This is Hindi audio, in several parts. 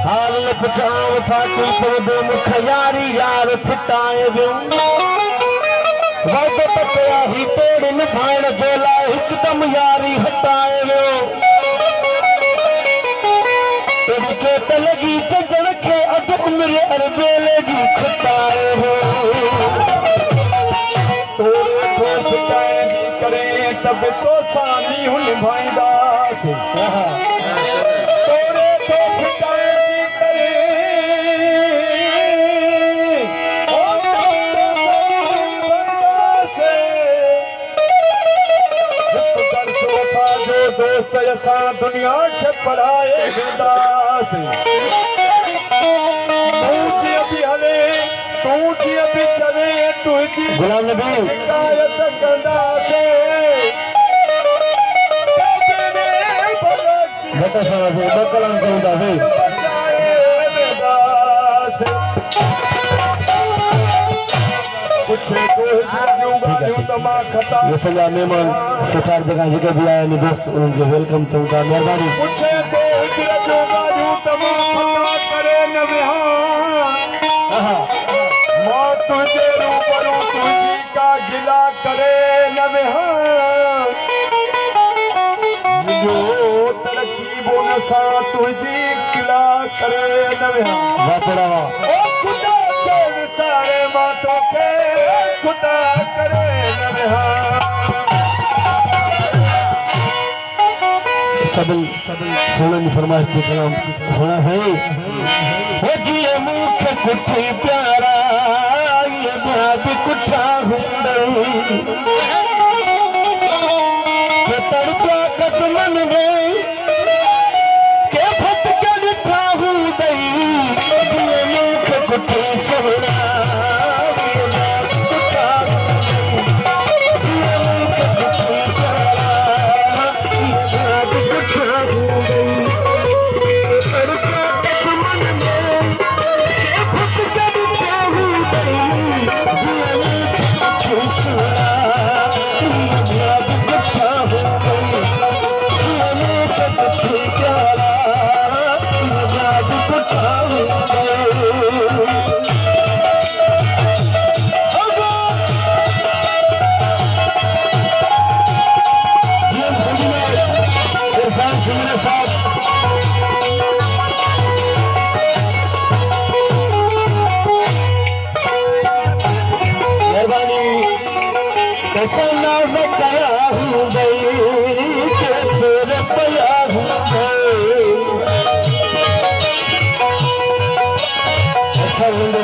हाल पचाव था कोई पौधे मुख यारी यार फिटाए वियो वद पतिया ही तोड़ निभाण जोला हिकदम यारी हटाए वियो तेरी चोट लगी चजण खे अध उम्र अरबेले जी खटाए हो तोरे को फिटाए जी करे तब तो सानी हुन भाईदास तोरे को फिटाए जी करे दोस्त असा दुनिया के पढ़ाए वेंदास तू जी हले तू जी अभी चले तुझी गुलाम नबी शिकायत कंदासे बेटा साहब बकलम कहंदा वे ये मेहमान सितार जगह जगह भी आया दोस्त उनके वेलकम चौथा मेहरबानी तुझे रूबरू तुझी का गिला करे तरकीबो नसा तुझी गिला करे खुदा के विसारे बातों के खुदा करे सबल सोना फरमाइश के कलाम सुना है वो जी मुख कुठी प्यारा ये भी कुठा के तड़पा कदमन में के फट के लिखा हूँ दई ये मुख कुठी सोना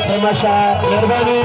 तमाशा मेहरबानी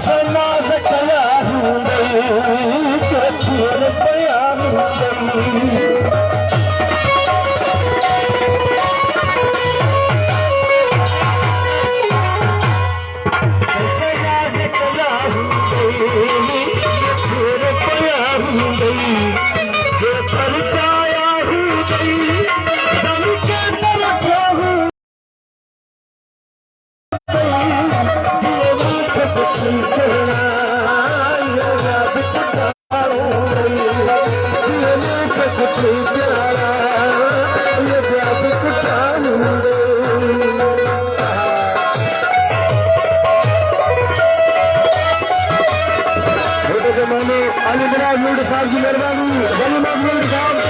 समाज कया हूंदई केतिरनि पया हूंदई समाज कया हूंदई केतिरनि पया हूंदई के परचाया हूंदई जन के तरफ़िया हूंदई साहब की मेहरबानी, गली महमूद साहब